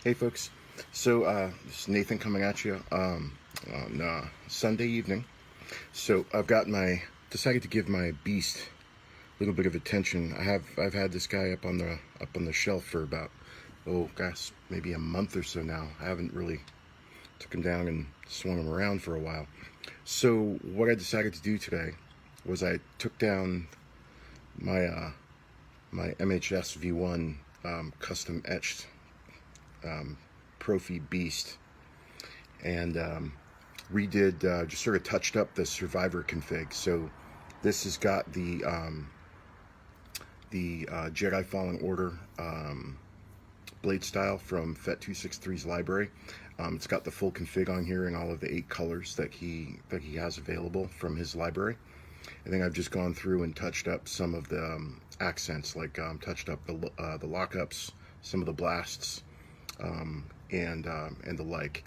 Hey folks, so this is Nathan coming at you on Sunday evening. So decided to give my beast a little bit of attention. I've had this guy up on the shelf for about, oh gosh, maybe a month or so now. I haven't really took him down and swung him around for a while. So what I decided to do today was I took down my my MTFBWY custom etched Proffie beast and redid, just sort of touched up the survivor config. So this has got the Jedi Fallen Order Bladestyle from FET263's library. It's got the full config on here in all of the 8 colors that he has available from his library. And then I've just gone through and touched up some of the accents, like touched up the lockups, some of the blasts, and the like.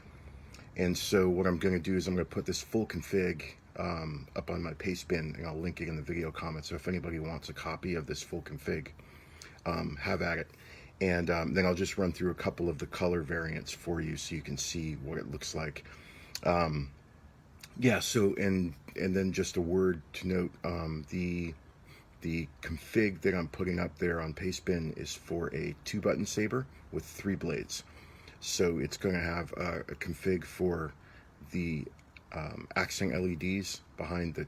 And so what I'm going to do is I'm going to put this full config up on my pastebin, and I'll link it in the video comments. So if anybody wants a copy of this full config, have at it. And then I'll just run through a couple of the color variants for you so you can see what it looks like. Yeah, so and then just a word to note, the config that I'm putting up there on pastebin is for a 2-button saber with 3 blades. So it's going to have a config for the accent LEDs behind the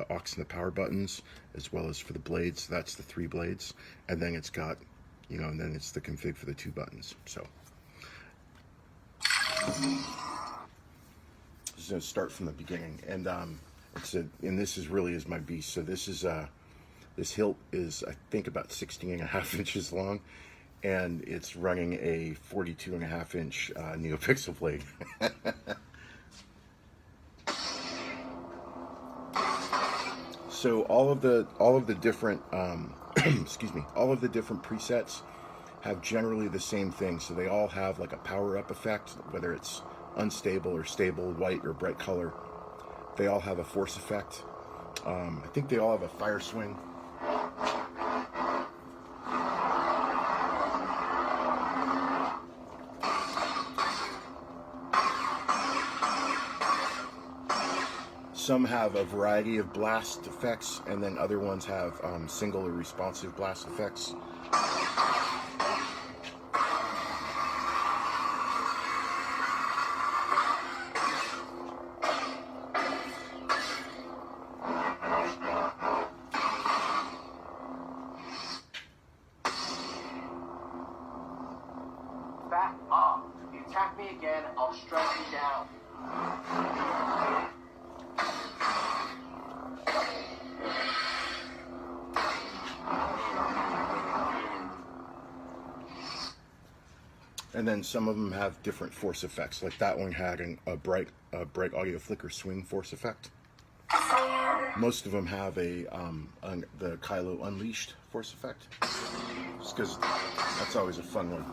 aux and the power buttons, as well as for the blades. That's the 3 blades, and then it's got, and then it's the config for the 2 buttons. So just going to start from the beginning, and this is really my beast. So this hilt is, I think, about 16.5 inches long, and it's running a 42.5 inch neopixel blade. So all of the different excuse me, all of the different presets have generally the same thing. So they all have like a power up effect, whether it's unstable or stable, white or bright color. They all have a force effect. I think they all have a fire swing. Some have a variety of blast effects, and then other ones have single or responsive blast effects. Back off. If you attack me again, I'll strike you down. And then some of them have different force effects. Like that one had a bright audio flicker swing force effect. Most of them have the Kylo Unleashed force effect. Just because that's always a fun one.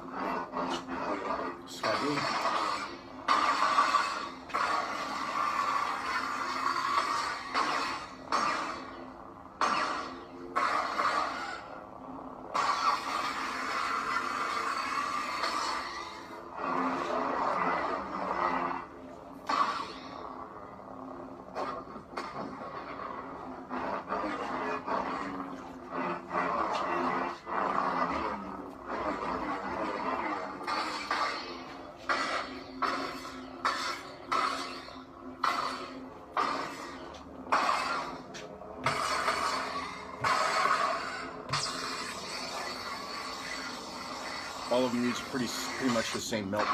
All of them use pretty much the same melt.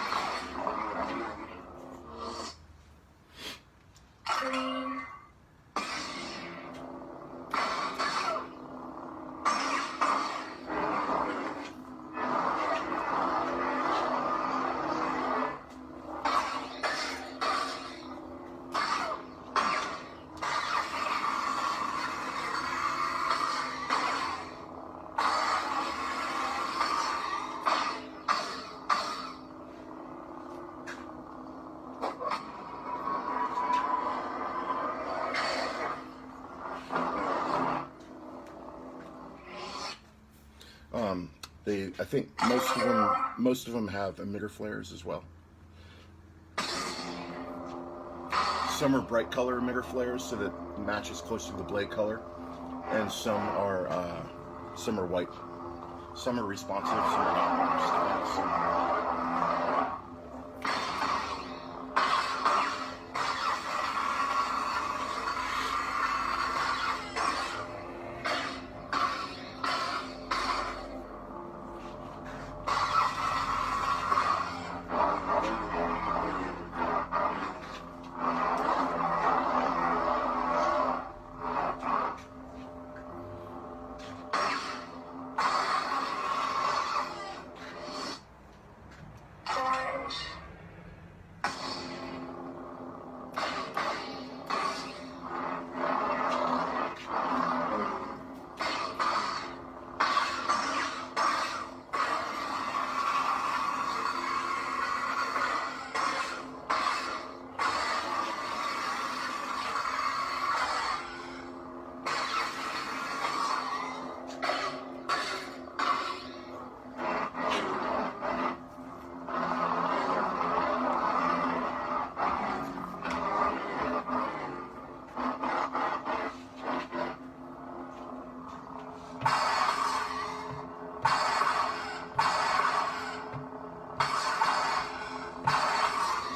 I think most of them have emitter flares as well. Some are bright color emitter flares, so that it matches close to the blade color, and some are white. Some are responsive, some are not.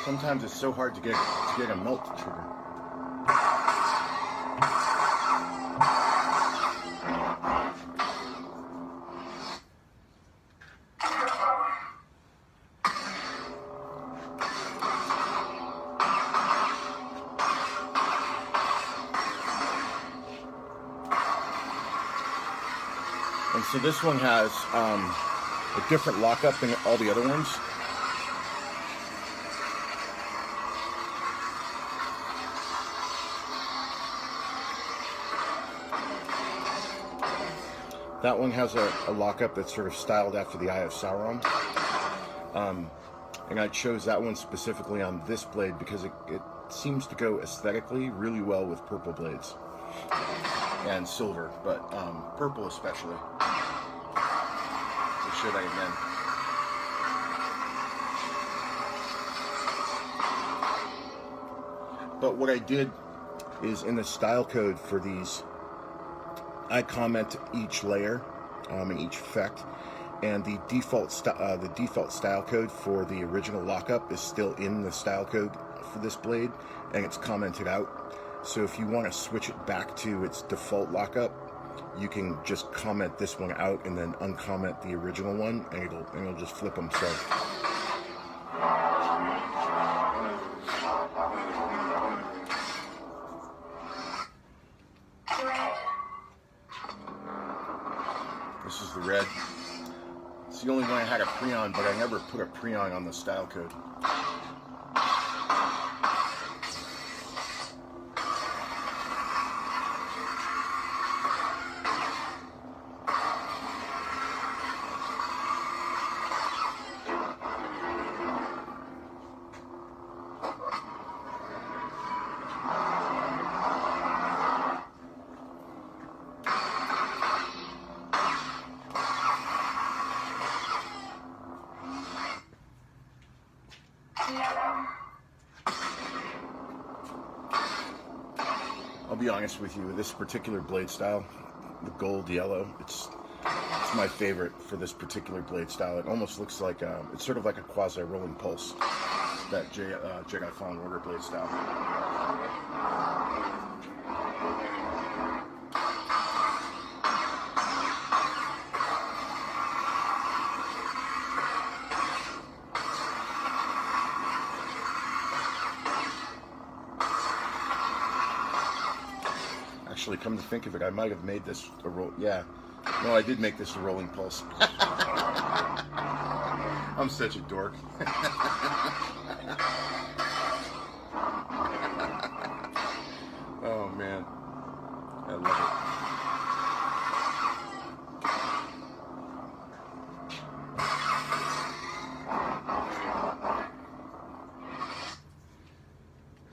Sometimes it's so hard to get a melt to trigger. And so this one has a different lockup than all the other ones. That one has a lockup that's sort of styled after the Eye of Sauron. And I chose that one specifically on this blade because it seems to go aesthetically really well with purple blades. And silver, but purple especially. Let's show that again. But what I did is in the style code for these, I comment each layer and each effect, and the default style code for the original lockup is still in the style code for this blade, and it's commented out. So if you want to switch it back to its default lockup, you can just comment this one out and then uncomment the original one, and it'll just flip them. So. This is the red. It's the only one I had a preon, but I never put a preon on the style code. I'll be honest with you, this particular blade style, the gold yellow, it's my favorite for this particular blade style. It almost looks like it's sort of like a quasi rolling pulse, that Jedi Fallen Order blade style. Actually, come to think of it, I might have made this a roll. Yeah, no, I did make this a rolling pulse. I'm such a dork. Oh man, I love it.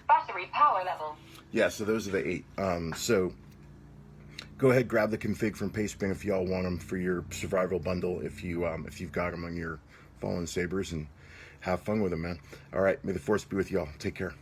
Battery power level. Yeah, so those are the 8. So go ahead, grab the config from Pastebin if y'all want them for your survival bundle. If you've got them on your Fallen Sabers, and have fun with them, man. All right, may the force be with y'all. Take care.